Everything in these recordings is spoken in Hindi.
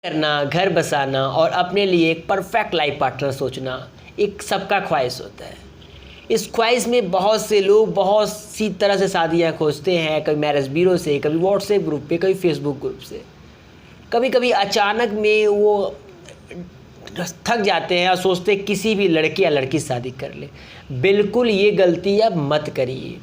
करना, घर बसाना और अपने लिए एक परफेक्ट लाइफ पार्टनर सोचना एक सबका ख्वाहिश होता है। इस ख्वाहिश में बहुत से लोग बहुत सी तरह से शादियां खोजते हैं, कभी मैरिज ब्यूरो से, कभी व्हाट्सएप ग्रुप पे, कभी फेसबुक ग्रुप से। कभी कभी अचानक में वो थक जाते हैं और सोचते हैं किसी भी लड़के या लड़की से शादी कर ले। बिल्कुल ये गलती अब मत करिए।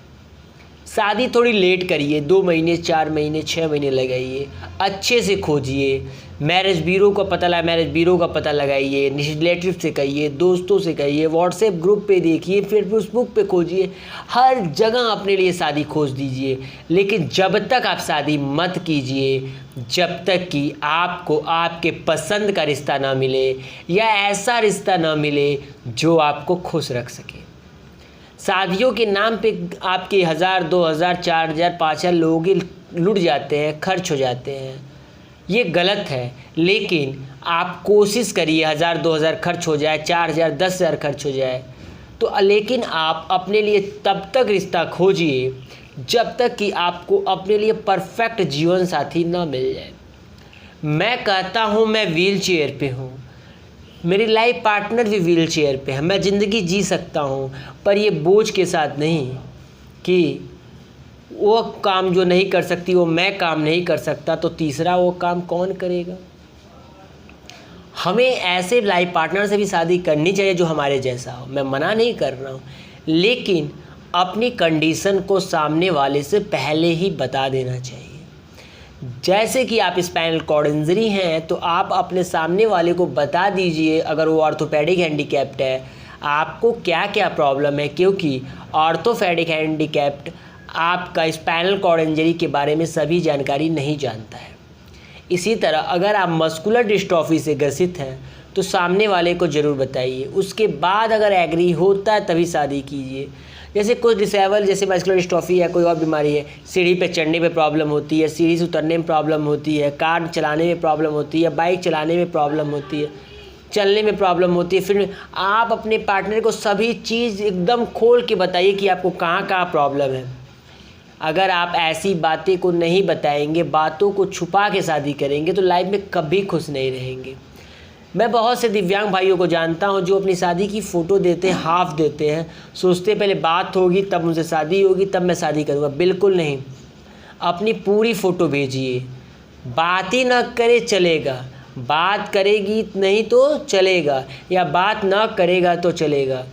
शादी थोड़ी लेट करिए, 2 महीने, 4 महीने, 6 महीने लगाइए, अच्छे से खोजिए। मैरिज ब्यूरो का पता लगाइए, रिलेटिव से कहिए, दोस्तों से कहिए, व्हाट्सएप ग्रुप पे देखिए, फिर फेसबुक पे खोजिए, हर जगह अपने लिए शादी खोज दीजिए। लेकिन जब तक आप शादी मत कीजिए जब तक कि आपको आपके पसंद का रिश्ता ना मिले या ऐसा रिश्ता ना मिले जो आपको खुश रख सके। शादियों के नाम पे आपके 1000, 2000, 4000, 5000 लोग लुट जाते हैं, खर्च हो जाते हैं। ये गलत है। लेकिन आप कोशिश करिए 1000, 2000 खर्च हो जाए, 4000, 10,000 खर्च हो जाए तो लेकिन आप अपने लिए तब तक रिश्ता खोजिए जब तक कि आपको अपने लिए परफेक्ट जीवन साथी ना मिल जाए। मैं कहता हूँ मैं व्हील चेयर पे हूँ, मेरी लाइफ पार्टनर भी व्हील चेयर पे है, मैं ज़िंदगी जी सकता हूँ पर ये बोझ के साथ नहीं कि वो काम जो नहीं कर सकती वो मैं काम नहीं कर सकता तो तीसरा वो काम कौन करेगा। हमें ऐसे लाइफ पार्टनर से भी शादी करनी चाहिए जो हमारे जैसा हो, मैं मना नहीं कर रहा हूँ, लेकिन अपनी कंडीशन को सामने वाले से पहले ही बता देना चाहिए। जैसे कि आप स्पाइनल कॉर्ड इंजरी हैं तो आप अपने सामने वाले को बता दीजिए, अगर वो ऑर्थोपेडिक हैंडीकैप्ड है आपको क्या क्या प्रॉब्लम है, क्योंकि ऑर्थोपेडिक हैंडीकैप्ड आपका स्पाइनल कॉर्ड इंजरी के बारे में सभी जानकारी नहीं जानता है। इसी तरह अगर आप मस्कुलर डिस्ट्रॉफी से ग्रसित हैं तो सामने वाले को ज़रूर बताइए। उसके बाद अगर एग्री होता है तभी शादी कीजिए। जैसे कुछ डिसेबल जैसे मस्कुलर डिस्ट्रॉफी या कोई और बीमारी है, सीढ़ी पे चढ़ने में प्रॉब्लम होती है, सीढ़ी से उतरने में प्रॉब्लम होती है, कार चलाने में प्रॉब्लम होती है, बाइक चलाने में प्रॉब्लम होती है, चलने में प्रॉब्लम होती है, फिर आप अपने पार्टनर को सभी चीज़ एकदम खोल के बताइए कि आपको कहाँ कहाँ प्रॉब्लम है। अगर आप ऐसी बातें को नहीं बताएंगे, बातों को छुपा के शादी करेंगे तो लाइफ में कभी खुश नहीं रहेंगे। मैं बहुत से दिव्यांग भाइयों को जानता हूं जो अपनी शादी की फ़ोटो देते हैं, हाफ देते हैं, सोचते पहले बात होगी तब मुझसे शादी होगी तब मैं शादी करूंगा। बिल्कुल नहीं, अपनी पूरी फ़ोटो भेजिए। बात ही ना करे चलेगा, बात करेगी नहीं तो चलेगा, या बात ना करेगा तो चलेगा।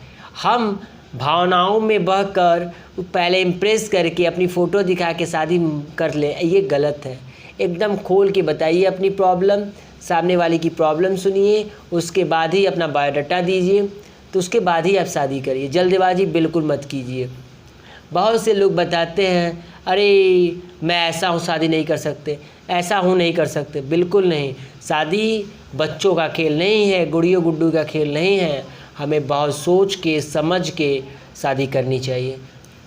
हम भावनाओं में बहकर पहले इम्प्रेस करके अपनी फ़ोटो दिखा के शादी कर ले, ये गलत है। एकदम खोल के बताइए अपनी प्रॉब्लम, सामने वाले की प्रॉब्लम सुनिए, उसके बाद ही अपना बायोडाटा दीजिए, तो उसके बाद ही आप शादी करिए। जल्दबाजी बिल्कुल मत कीजिए। बहुत से लोग बताते हैं अरे मैं ऐसा हूँ शादी नहीं कर सकते, ऐसा हूँ नहीं कर सकते। बिल्कुल नहीं, शादी बच्चों का खेल नहीं है, गुड़ियों गुड्डू का खेल नहीं है। हमें बहुत सोच के समझ के शादी करनी चाहिए।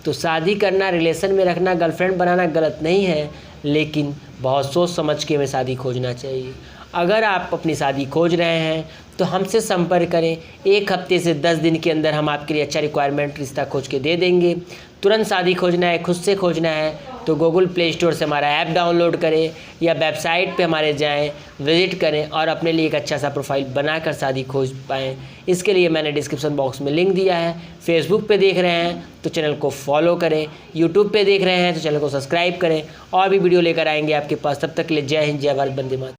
तो शादी करना, रिलेशन में रखना, गर्लफ्रेंड बनाना गलत नहीं है, लेकिन बहुत सोच समझ के हमें शादी खोजना चाहिए। अगर आप अपनी शादी खोज रहे हैं तो हमसे संपर्क करें। 1 हफ्ते से 10 दिन के अंदर हम आपके लिए अच्छा रिक्वायरमेंट रिश्ता खोज के दे देंगे। तुरंत शादी खोजना है, खुद से खोजना है तो गूगल प्ले स्टोर से हमारा ऐप डाउनलोड करें या वेबसाइट पे हमारे जाएं, विज़िट करें और अपने लिए एक अच्छा सा प्रोफाइल बनाकर शादी खोज पाएँ। इसके लिए मैंने डिस्क्रिप्शन बॉक्स में लिंक दिया है। फेसबुक पे देख रहे हैं तो चैनल को फॉलो करें, यूट्यूब पे देख रहे हैं तो चैनल को सब्सक्राइब करें। और भी वीडियो लेकर आएंगे आपके पास। तब तक के लिए जय हिंद, जय भारत, वंदे मातरम।